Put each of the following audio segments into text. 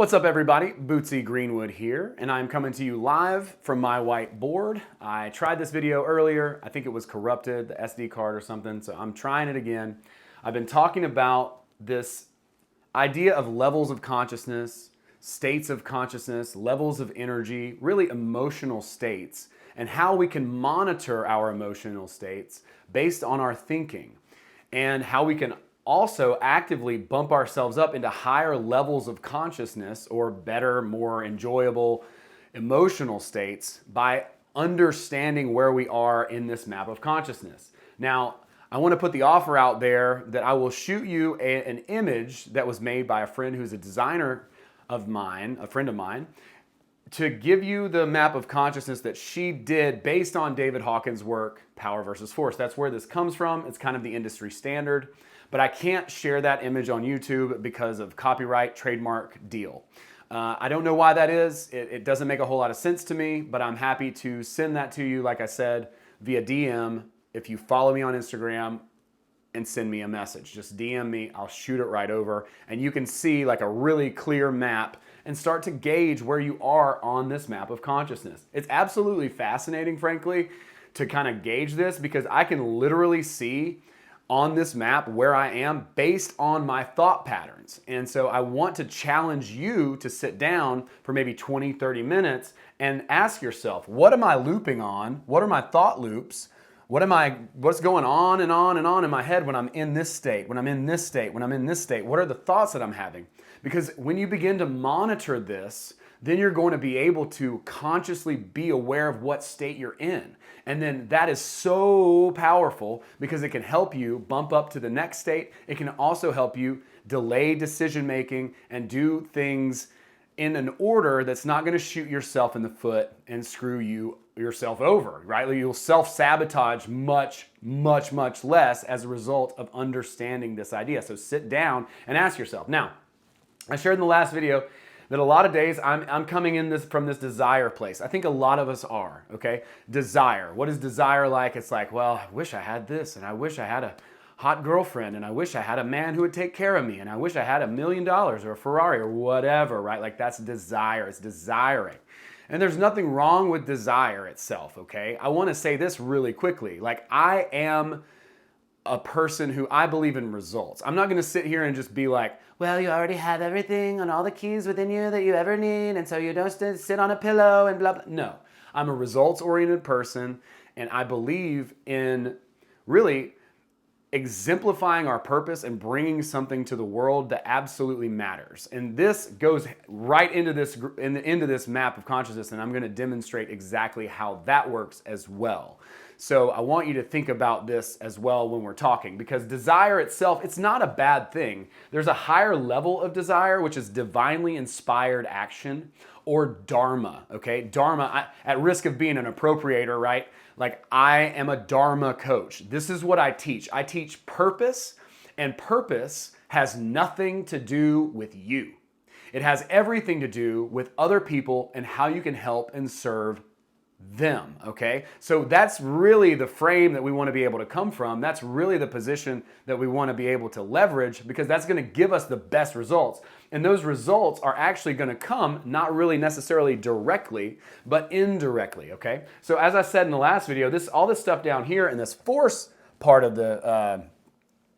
What's up, everybody? Bootsy Greenwood here, and I'm coming to you live from my whiteboard. I tried this video earlier. I think it was corrupted, the SD card or something, so I'm trying it again. I've been talking about this idea of levels of consciousness, states of consciousness, levels of energy, really emotional states, and how we can monitor our emotional states based on our thinking, and how we can also actively bump ourselves up into higher levels of consciousness or better, more enjoyable emotional states by understanding where we are in this map of consciousness. Now, I want to put the offer out there that I will shoot you an image that was made by a friend who's a designer of mine, a friend of mine, to give you the map of consciousness that she did based on David Hawkins' work, Power versus Force. That's where this comes from. It's kind of the industry standard. But I can't share that image on YouTube because of copyright, trademark deal. I don't know why that is. It doesn't make a whole lot of sense to me, but I'm happy to send that to you, like I said, via DM. If you follow me on Instagram and send me a message, just DM me, I'll shoot it right over. And you can see like a really clear map and start to gauge where you are on this map of consciousness. It's absolutely fascinating, frankly, to kind of gauge this because I can literally see on this map where I am based on my thought patterns. And so I want to challenge you to sit down for maybe 20, 30 minutes and ask yourself, what am I looping on? What are my thought loops? What's going on and on and on in my head when I'm in this state, when I'm in this state, when I'm in this state? What are the thoughts that I'm having? Because when you begin to monitor this, then you're going to be able to consciously be aware of what state you're in. And then that is so powerful because it can help you bump up to the next state. It can also help you delay decision making and do things in an order that's not going to shoot yourself in the foot and screw yourself over, right? You'll self-sabotage much less as a result of understanding this idea. So sit down and ask yourself. Now, I shared in the last video that a lot of days I'm coming in from this desire place. I think a lot of us are, okay? Desire. What is desire like? It's like, well, I wish I had this, and I wish I had a hot girlfriend, and I wish I had a man who would take care of me, and I wish I had $1 million or a Ferrari or whatever, right? Like that's desire. It's desiring. And there's nothing wrong with desire itself, okay? I want to say this really quickly. Like I am a person who I believe in results. I'm not going to sit here and just be like, well, you already have everything and all the keys within you that you ever need, and so you don't sit on a pillow and blah, blah. No, I'm a results-oriented person, and I believe in really exemplifying our purpose and bringing something to the world that absolutely matters. And this goes right into this map of consciousness, and I'm going to demonstrate exactly how that works as well. So I want you to think about this as well when we're talking, because desire itself, it's not a bad thing. There's a higher level of desire, which is divinely inspired action, or dharma, okay? Dharma, at risk of being an appropriator, right? Like I am a dharma coach. This is what I teach. I teach purpose, and purpose has nothing to do with you. It has everything to do with other people and how you can help and serve them, okay? So that's really the frame that we want to be able to come from. That's really the position that we want to be able to leverage, because that's going to give us the best results. And those results are actually going to come not really necessarily directly, but indirectly, okay? So as I said in the last video, all this stuff down here in this force part of the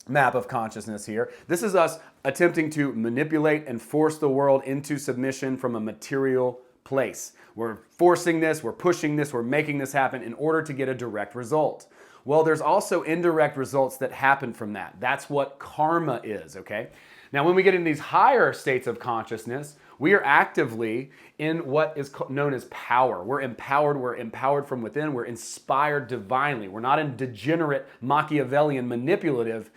map of consciousness here, this is us attempting to manipulate and force the world into submission from a material place. We're forcing this, we're pushing this, we're making this happen in order to get a direct result. Well, there's also indirect results that happen from that. That's what karma is, okay? Now, when we get in these higher states of consciousness, we are actively in what is known as power. We're empowered from within, we're inspired divinely. We're not in degenerate, Machiavellian, manipulative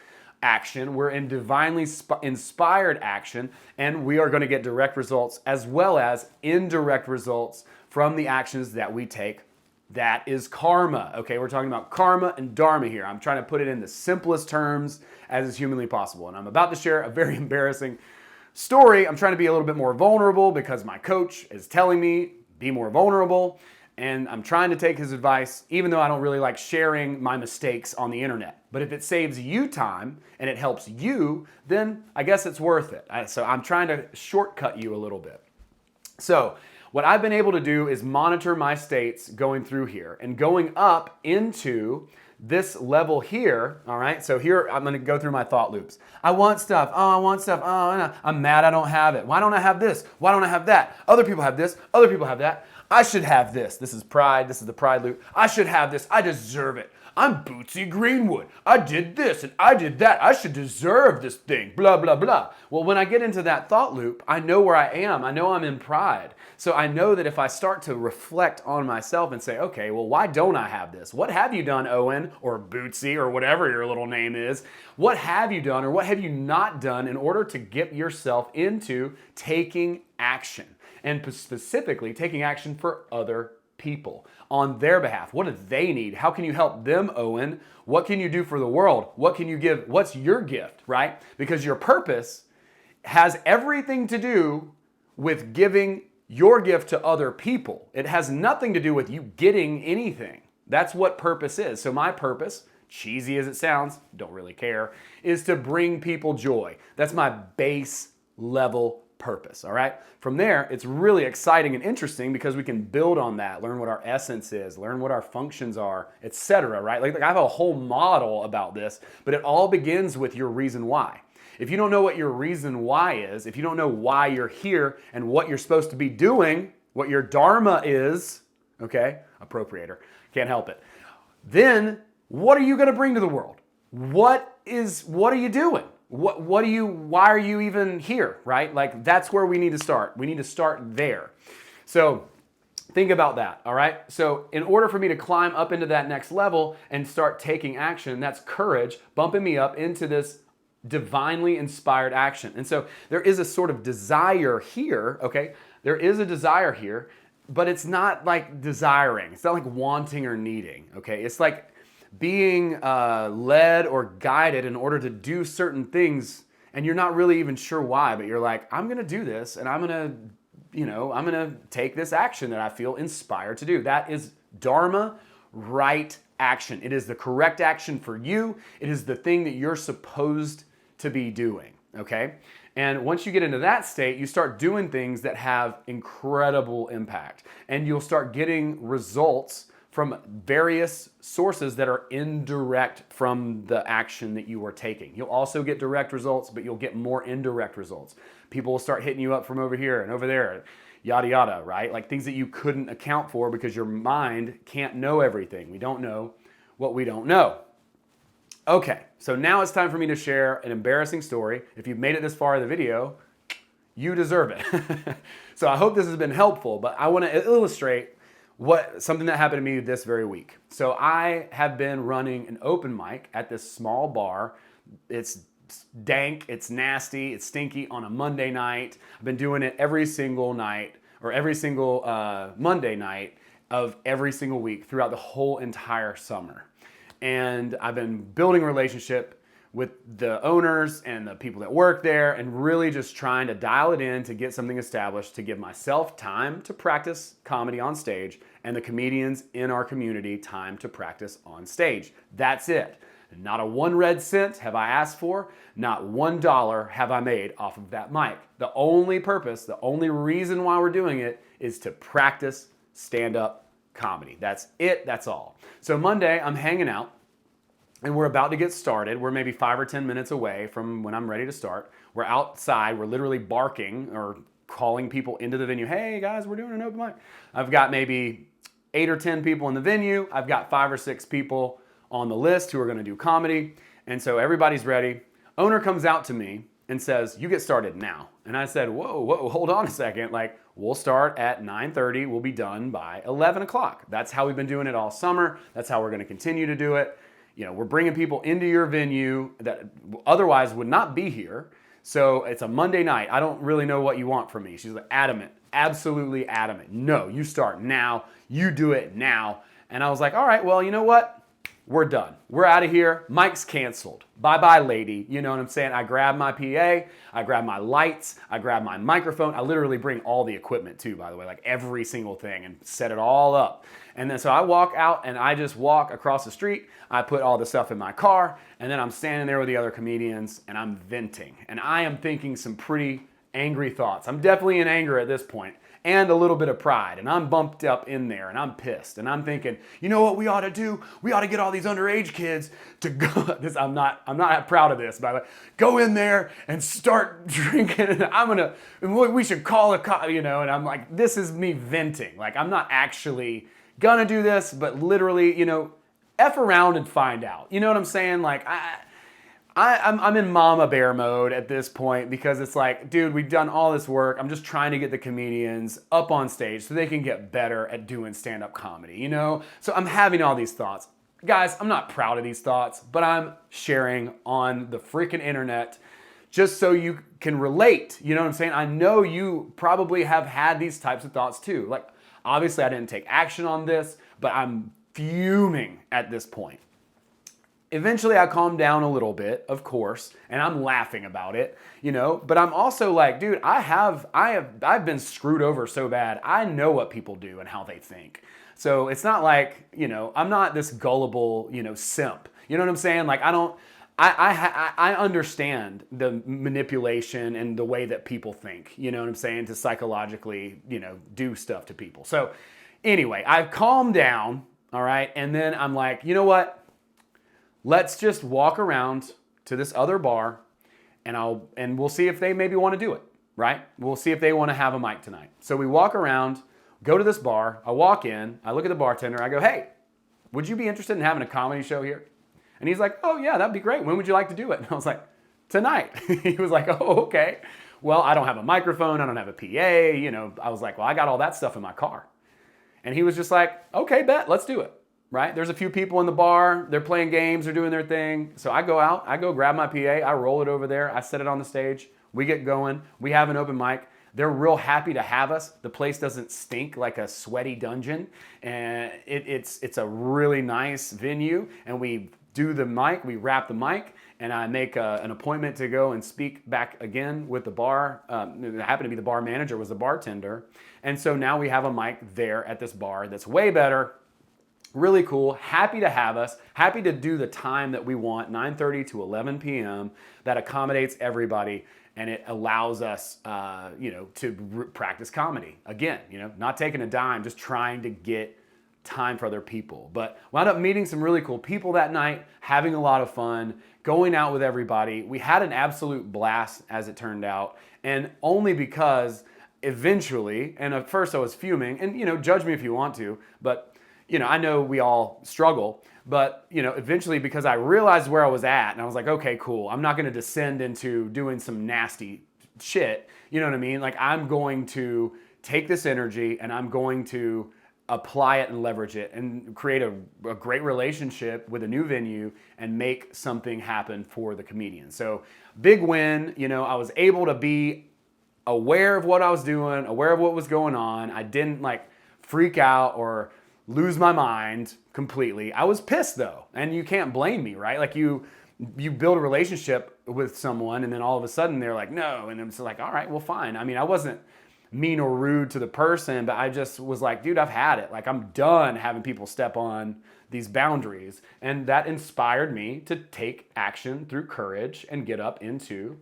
action. We're in divinely inspired action, and we are going to get direct results as well as indirect results from the actions that we take. That is karma. Okay, we're talking about karma and dharma here. I'm trying to put it in the simplest terms as is humanly possible. And I'm about to share a very embarrassing story. I'm trying to be a little bit more vulnerable because my coach is telling me, be more vulnerable. And I'm trying to take his advice, even though I don't really like sharing my mistakes on the internet. But if it saves you time and it helps you, then I guess it's worth it. So I'm trying to shortcut you a little bit. So what I've been able to do is monitor my states going through here and going up into this level here, all right? So here, I'm gonna go through my thought loops. I want stuff, oh, I want stuff, oh, no. I'm mad I don't have it. Why don't I have this? Why don't I have that? Other people have this, other people have that. I should have this. This is pride, this is the pride loop. I should have this, I deserve it. I'm Bootsy Greenwood. I did this and I did that. I should deserve this thing, blah, blah, blah. Well, when I get into that thought loop, I know where I am. I know I'm in pride. So I know that if I start to reflect on myself and say, okay, well, why don't I have this? What have you done, Owen, or Bootsy, or whatever your little name is? What have you done or what have you not done in order to get yourself into taking action? And specifically taking action for other people on their behalf. What do they need? How can you help them, Owen? What can you do for the world? What can you give? What's your gift, right? Because your purpose has everything to do with giving your gift to other people. It has nothing to do with you getting anything. That's what purpose is. So my purpose, cheesy as it sounds, don't really care, is to bring people joy. That's my base level purpose, all right? From there, it's really exciting and interesting because we can build on that, learn what our essence is, learn what our functions are, etc., right? Like I have a whole model about this, but it all begins with your reason why. If you don't know what your reason why is, if you don't know why you're here and what you're supposed to be doing, what your dharma is, okay, appropriator, can't help it, then what are you going to bring to the world? What are you doing? Why are you even here, right? Like that's where we need to start. We need to start there. So think about that, all right? So in order for me to climb up into that next level and start taking action, that's courage, bumping me up into this divinely inspired action. And so there is a sort of desire here, okay? There is a desire here, but it's not like desiring. It's not like wanting or needing, okay? It's like being led or guided in order to do certain things, and you're not really even sure why, but you're like, I'm gonna do this, and I'm gonna take this action that I feel inspired to do. That is dharma, right action. It is the correct action for you. It is the thing that you're supposed to be doing, okay? And once you get into that state, you start doing things that have incredible impact, and you'll start getting results from various sources that are indirect from the action that you are taking. You'll also get direct results, but you'll get more indirect results. People will start hitting you up from over here and over there, yada, yada, right? Like things that you couldn't account for because your mind can't know everything. We don't know what we don't know. Okay, so now it's time for me to share an embarrassing story. If you've made it this far in the video, you deserve it. So I hope this has been helpful, but I want to illustrate something that happened to me this very week. So I have been running an open mic at this small bar. It's dank, it's nasty, it's stinky on a Monday night. I've been doing it every single night or every single Monday night of every single week throughout the whole entire summer. And I've been building a relationship with the owners and the people that work there and really just trying to dial it in to get something established to give myself time to practice comedy on stage and the comedians in our community time to practice on stage. That's it. Not a one red cent have I asked for, not $1 have I made off of that mic. The only purpose, the only reason why we're doing it is to practice stand-up comedy. That's it, that's all. So Monday, I'm hanging out and we're about to get started. We're maybe 5 or 10 minutes away from when I'm ready to start. We're outside, we're literally barking or calling people into the venue. Hey guys, we're doing an open mic. I've got maybe 8 or 10 people in the venue. I've got 5 or 6 people on the list who are gonna do comedy. And so everybody's ready. Owner comes out to me and says, you get started now. And I said, whoa, hold on a second. Like, we'll start at 9:30, we'll be done by 11 o'clock. That's how we've been doing it all summer. That's how we're gonna continue to do it. You know, we're bringing people into your venue that otherwise would not be here. So it's a Monday night. I don't really know what you want from me. She's like adamant, absolutely adamant. No, you start now. You do it now. And I was like, all right, well, you know what? we're done. We're out of here. Mic's canceled. Bye-bye, lady. You know what I'm saying? I grab my PA, I grab my lights, I grab my microphone. I literally bring all the equipment too, by the way, like every single thing, and set it all up. And then so I walk out and I just walk across the street. I put all the stuff in my car, and then I'm standing there with the other comedians and I'm venting. And I am thinking some pretty angry thoughts. I'm definitely in anger at this point, and a little bit of pride, and I'm bumped up in there, and I'm pissed, and I'm thinking, you know what we ought to do? We ought to get all these underage kids to go. I'm not proud of this, by the way. Go in there and start drinking, and we should call a cop, you know. And I'm like, this is me venting. Like, I'm not actually gonna do this, but literally, you know, F around and find out. You know what I'm saying? Like, I'm in mama bear mode at this point, because it's like, dude, we've done all this work. I'm just trying to get the comedians up on stage so they can get better at doing stand-up comedy, you know? So I'm having all these thoughts. Guys, I'm not proud of these thoughts, but I'm sharing on the freaking internet just so you can relate. You know what I'm saying? I know you probably have had these types of thoughts too. Like, obviously I didn't take action on this, but I'm fuming at this point. Eventually I calmed down a little bit, of course, and I'm laughing about it, you know, but I'm also like, dude, I've been screwed over so bad. I know what people do and how they think. So it's not like, you know, I'm not this gullible, you know, simp. You know what I'm saying? Like, I understand the manipulation and the way that people think, you know what I'm saying, to psychologically, you know, do stuff to people. So anyway, I've calmed down, all right, and then I'm like, you know what? Let's just walk around to this other bar, and we'll see if they maybe want to do it, right? We'll see if they want to have a mic tonight. So we walk around, go to this bar. I walk in, I look at the bartender, I go, hey, would you be interested in having a comedy show here? And he's like, oh yeah, that'd be great. When would you like to do it? And I was like, tonight. He was like, oh, okay. Well, I don't have a microphone, I don't have a PA, you know. I was like, well, I got all that stuff in my car. And he was just like, okay, bet, let's do it. Right? There's a few people in the bar, they're playing games, they're doing their thing. So I go out, I go grab my PA, I roll it over there, I set it on the stage, we get going, we have an open mic. They're real happy to have us. The place doesn't stink like a sweaty dungeon, and it's a really nice venue. And we do the mic, we wrap the mic, and I make an appointment to go and speak back again with the bar. It happened to be the bar manager was the bartender. And so now we have a mic there at this bar that's way better. Really cool, happy to have us, happy to do the time that we want, 9:30 to 11 p.m. that accommodates everybody, and it allows us, you know, to practice comedy. Again, you know, not taking a dime, just trying to get time for other people. But wound up meeting some really cool people that night, having a lot of fun, going out with everybody. We had an absolute blast, as it turned out, and only because eventually, and at first I was fuming, and, you know, judge me if you want to, but you know, I know we all struggle, but, you know, eventually, because I realized where I was at, and I was like, okay, cool, I'm not going to descend into doing some nasty shit, you know what I mean? Like, I'm going to take this energy and I'm going to apply it and leverage it and create a great relationship with a new venue and make something happen for the comedian. So big win, you know, I was able to be aware of what I was doing, aware of what was going on. I didn't like freak out or lose my mind completely. I was pissed though, and you can't blame me, right? Like you build a relationship with someone and then all of a sudden they're like, no, and it's like, all right, well, fine. I mean, I wasn't mean or rude to the person, but I just was like, dude, I've had it. Like, I'm done having people step on these boundaries. And that inspired me to take action through courage and get up into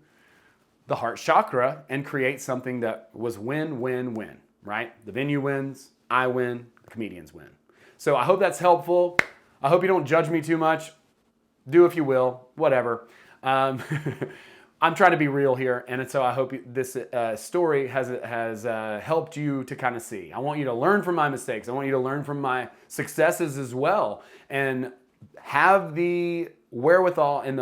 the heart chakra and create something that was win, win, win, right? The venue wins, I win, the comedians win. So I hope that's helpful. I hope you don't judge me too much. Do if you will, whatever. I'm trying to be real here, and so I hope this story has helped you to kind of see. I want you to learn from my mistakes. I want you to learn from my successes as well, and have the wherewithal and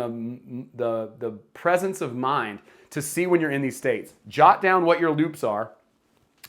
the presence of mind to see when you're in these states. Jot down what your loops are.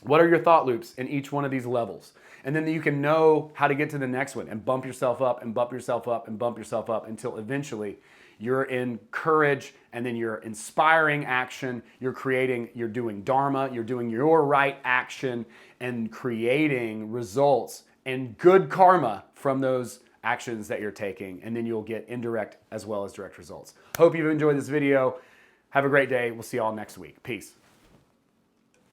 What are your thought loops in each one of these levels? And then you can know how to get to the next one and bump yourself up and bump yourself up and bump yourself up until eventually you're in courage, and then you're inspiring action, you're doing dharma, you're doing your right action and creating results and good karma from those actions that you're taking, and then you'll get indirect as well as direct results. Hope you've enjoyed this video. Have a great day. We'll see you all next week. Peace.